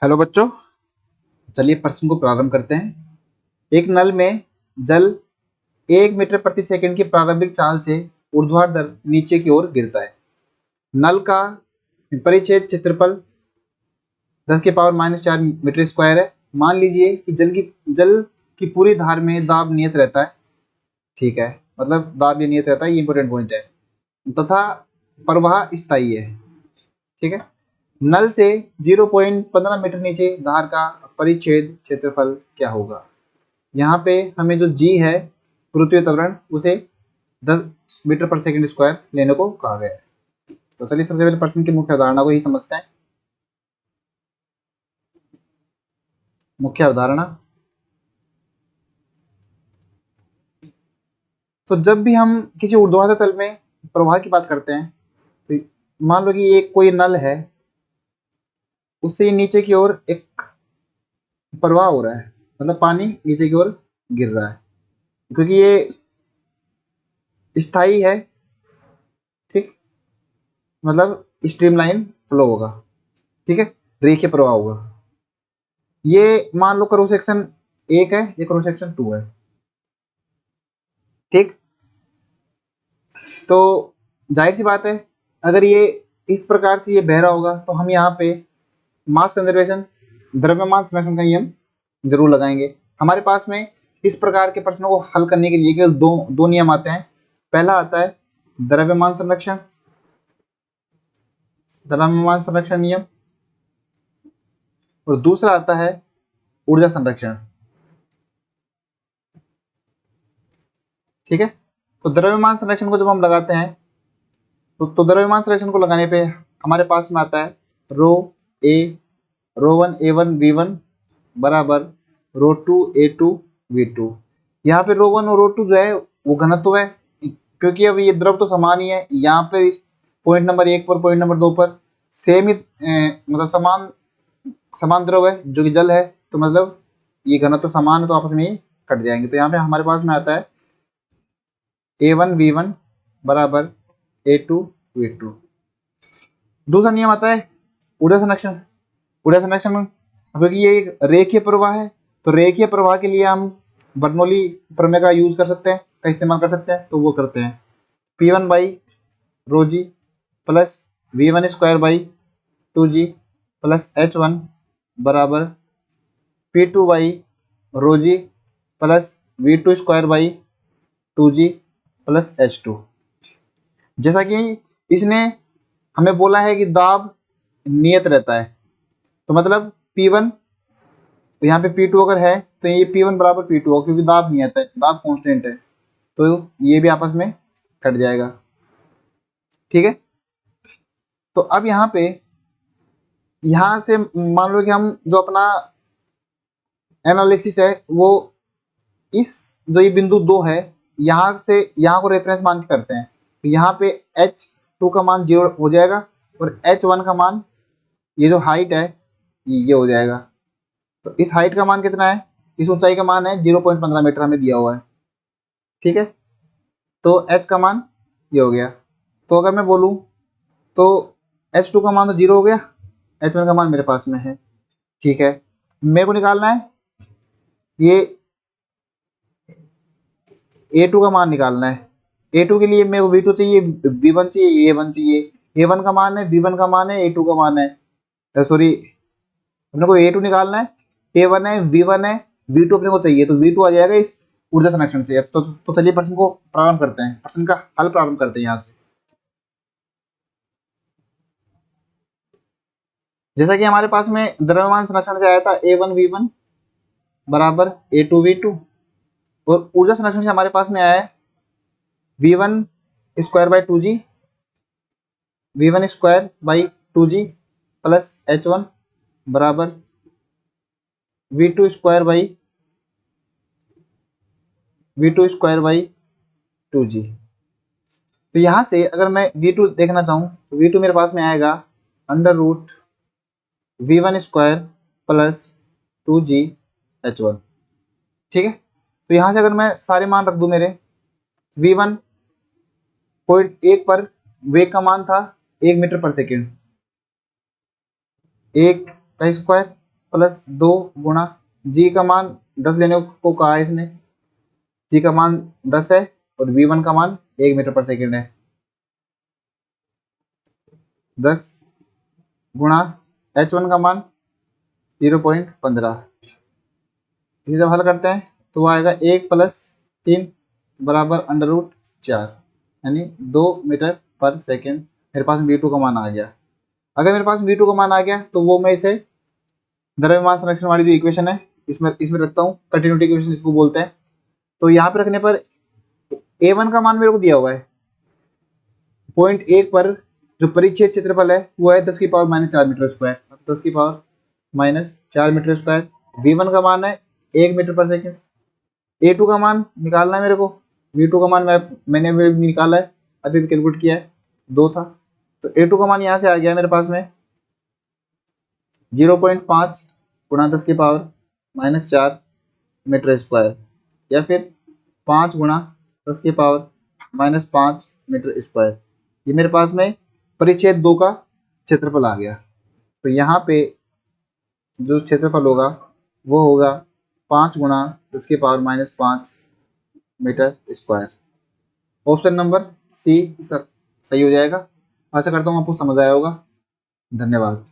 Hello बच्चों, चलिए प्रश्न को प्रारंभ करते हैं। एक नल में जल 1 मीटर प्रति सेकंड की प्रारंभिक चाल से ऊर्ध्वाधर नीचे की ओर गिरता है। नल का परिच्छेद क्षेत्रफल 10⁻⁻⁴ मीटर स्क्वायर है। मान लीजिए कि जल की पूरी धार में दाब नियत रहता है। ठीक है, मतलब दाब ये नियत रहता है, ये इंपॉर्टेंट पॉइंट है, तथा प्रवाह स्थायी है। ठीक है, नल से 0.15 मीटर नीचे धार का परिच्छेद क्षेत्रफल क्या होगा। यहाँ पे हमें जो जी है गुरुत्वीय त्वरण उसे 10 मीटर पर सेकंड स्क्वायर लेने को कहा गया है। तो चलिए सबसे पहले प्रश्न की मुख्य अवधारणा को ही समझते हैं। मुख्य अवधारणा, तो जब भी हम किसी ऊर्ध्वाधर तल में प्रवाह की बात करते हैं तो मान लो कि एक कोई नल है, उससे नीचे की ओर एक प्रवाह हो रहा है, मतलब पानी नीचे की ओर गिर रहा है, क्योंकि ये स्थायी है। ठीक, मतलब स्ट्रीमलाइन फ्लो होगा। ठीक है, रेखीय प्रवाह होगा। ये मान लो क्रॉस सेक्शन 1 है, ये क्रॉस सेक्शन 2 है। ठीक, तो जाहिर सी बात है, अगर ये इस प्रकार से ये बह रहा होगा तो हम यहाँ पे मास कंजर्वेशन, द्रव्यमान संरक्षण का नियम जरूर लगाएंगे। हमारे पास में इस प्रकार के प्रश्नों को हल करने के लिए केवल दो नियम आते हैं। पहला आता है द्रव्यमान संरक्षण नियम, और दूसरा आता है ऊर्जा संरक्षण। ठीक है, तो द्रव्यमान संरक्षण को जब हम लगाते हैं तो द्रव्यमान संरक्षण को लगाने पे हमारे पास में आता है rho A rho one A one V one बराबर rho two A two V two. यहाँ पे रो वन और रो टू जो है वो घनत्व है, क्योंकि अब ये द्रव तो समान ही है। यहाँ पे पॉइंट नंबर 1 पर पॉइंट नंबर 2 पर सेम ही मतलब समान द्रव है जो कि जल है, तो मतलब ये घनत्व समान है, तो आपस में ही कट जाएंगे। तो यहाँ पे हमारे पास में आता है A1V1 बराबर A2V2। दूसरा नियम आता है ऊर्जा संरक्षण। क्योंकि ये एक रेखीय प्रवाह है, तो रेखीय प्रवाह के लिए हम बर्नौली प्रमेय का यूज कर सकते हैं, का इस्तेमाल कर सकते हैं। तो वो करते हैं P1 by rho G plus V1 square by 2G plus H1 बराबर P2 by rho G plus V2 square by 2G plus H2। जैसा कि इसने हमें बोला है कि दाब नियत रहता है, तो मतलब P1, तो यहाँ पे P2 अगर है तो ये P1 बराबर P2 हो, क्योंकि दाब नियत है, दाब कांस्टेंट है, तो ये भी आपस में कट जाएगा। ठीक है, तो अब यहाँ से मान लो कि हम जो अपना एनालिसिस है वो इस जो ये बिंदु 2 है यहाँ से यहाँ को रेफरेंस मान के करते हैं। तो यहाँ पे H2 का मान 0 हो जाएगा और H1 का मान, ये जो हाइट है ये हो जाएगा। तो इस हाइट का मान कितना है, इस ऊंचाई का मान है 0.15 मीटर हमें दिया हुआ है। ठीक है, तो H का मान ये हो गया। तो अगर मैं बोलूँ तो H2 का मान तो 0 हो गया, H1 का मान मेरे पास में है। ठीक है, मेरे को निकालना है ये A2 का मान निकालना है। A2 के लिए मेरे को V2 चाहिए, V1 चाहिए, A1 चाहिए। A1 का मान है, V1 का मान है, A2 का मान है, सॉरी अपने को A2 निकालना है, A1 है, V1 है, V2 अपने को चाहिए, तो V2 आ जाएगा इस ऊर्जा संरक्षण से। तो चलिए प्रश्न को प्रारंभ करते हैं, प्रश्न का हल प्रारंभ करते हैं यहाँ से। जैसा कि हमारे पास में द्रव्यमान संरक्षण से आया था A1V1 बराबर A2V2, और ऊर्जा संरक्षण से हमारे पास में आया है V1 square by 2G, V1 square by 2G plus H1 बराबर V2 स्क्वायर बाई 2G। तो यहाँ से अगर मैं V2 देखना चाहूँ तो V2 मेरे पास में आएगा under root V1 square plus 2G H1। ठीक है, तो यहाँ से अगर मैं सारे मान रख दूँ, मेरे V1 पॉइंट 1 पर वेग का मान था 1 मीटर पर सेकेंड, 1 का स्क्वायर प्लस 2 गुणा जी का मान 10 लेने को कहा है इसने, जी का मान 10 है और v1 का मान 1 मीटर पर सेकेंड है। 10 गुणा h1 का मान 0.15। इसे जब हल करते हैं तो वो आएगा 1 प्लस 3 बराबर √4 यानी 2 मीटर पर सेकेंड। मेरे पास v2 का मान आ गया। अगर मेरे पास v2 का मान आ गया तो वो मैं इसे द्रव्यमान संरक्षण वाली जो इक्वेशन है इसमें रखता हूँ, कंटिन्यूटी इक्वेशन जिसको बोलते हैं। तो यहाँ पे रखने पर a1 का मान मेरे को दिया हुआ है 0.1 पर, जो परिच्छेद क्षेत्रफल है वो है 10 की पावर -4 मीटर स्क्वायर, 10 की पावर -4 मीटर स्क्वायर। v1 का मान है 1 मीटर पर सेकेंड। a2 का मान निकालना है मेरे को, v2 का मान मैंने अभी निकाला है, अभी कैलकुलेट किया है, 2 था। तो a2 का मान यहाँ से आ गया मेरे पास में 0.5 गुणा 10 की पावर -4 मीटर स्क्वायर, या फिर 5 गुणा 10 की पावर -5 मीटर स्क्वायर। ये मेरे पास में परिच्छेद 2 का क्षेत्रफल आ गया। तो यहाँ पे जो क्षेत्रफल होगा वो होगा 5 गुणा 10 की power -5 metre square. Option number C इसका सही हो जाएगा। आशा करता हूँ आपको समझ आया होगा। धन्यवाद।